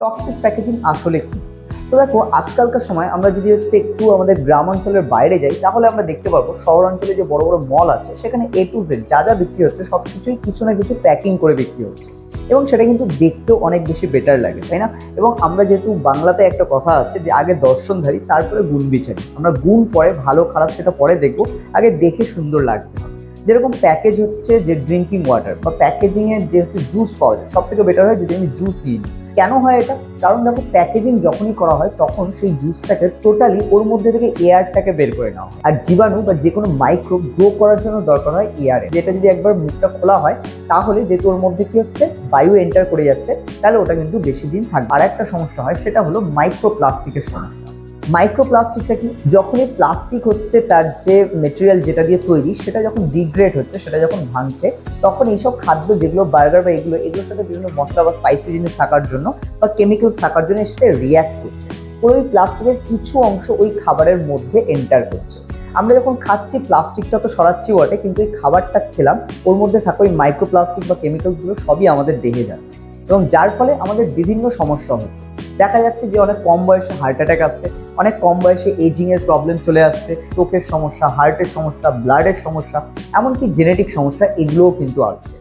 Toxic packaging আসলে কি? তো দেখো, আজকালকার সময় আমরা যদি একটু আমাদের গ্রাম অঞ্চলের বাইরে যাই, তাহলে আমরা দেখতে পারবো শহর অঞ্চলে যে বড় বড় মল আছে সেখানে এ টু জেড যা যা বিক্রি হচ্ছে সবকিছুই কিছু না কিছু প্যাকিং করে বিক্রি হচ্ছে, এবং সেটা কিন্তু দেখতেও অনেক বেশি বেটার লাগে, তাই না? এবং আমরা যেহেতু বাংলাতে একটা কথা আছে যে আগে দর্শনধারী তারপরে গুণ বিচারি, আমরা গুণ পরে ভালো খারাপ সেটা পরে দেখবো, আগে দেখে সুন্দর লাগবে। যেরকম প্যাকেজ হচ্ছে যে ড্রিঙ্কিং ওয়াটার বা প্যাকেজিং এর যেহেতু জুস পাওয়া যায়, সব থেকে বেটার হয় যদি আমি জুস নিয়ে নিই। কেন হয় এটা? কারণ দেখো, প্যাকেজিং যখনই করা হয় তখন সেই জুসটাকে টোটালি ওর মধ্যে থেকে এয়ারটাকে বের করে নেওয়া হয়, আর জীবাণু বা যে কোনো মাইক্রোব গ্রো করার জন্য দরকার হয় এয়ারে, যেটা যদি একবার মুখটা খোলা হয় তাহলে যেহেতু ওর মধ্যে কি হচ্ছে, বায়ু এন্টার করে যাচ্ছে, তাহলে ওটা কিন্তু বেশি দিন থাকবে। আর একটা সমস্যা হয়, সেটা হলো মাইক্রোপ্লাস্টিকের সমস্যা। মাইক্রোপ্লাস্টিকটা কি? যখনই প্লাস্টিক হচ্ছে তার যে মেটেরিয়াল যেটা দিয়ে তৈরি, সেটা যখন ডিগ্রেড হচ্ছে, সেটা যখন ভাঙছে, তখন এইসব খাদ্য যেগুলো বার্গার বা এগুলোর সাথে বিভিন্ন মশলা বা স্পাইসি জিনিস থাকার জন্য বা কেমিক্যালস থাকার জন্য এর সাথে রিয়্যাক্ট করছে, ওই প্লাস্টিকের কিছু অংশ ওই খাবারের মধ্যে এন্টার করছে। আমরা যখন খাচ্ছি প্লাস্টিকটা তো সরাচ্ছি বটে, কিন্তু এই খাবারটা খেলাম, ওর মধ্যে থাকা ওই মাইক্রোপ্লাস্টিক বা কেমিক্যালসগুলো সবই আমাদের দেহে যাচ্ছে, এবং যার ফলে আমাদের বিভিন্ন সমস্যা হচ্ছে। দেখা যাচ্ছে যে অনেক কম বয়সে হার্ট অ্যাটাক আসছে, অনেক কম বয়সে এজিং এর প্রবলেম চলে আসছে, চোখের সমস্যা, হার্টের সমস্যা, ব্লাডের সমস্যা, এমনকি জেনেটিক সমস্যা, এগুলোও কিন্তু আসছে।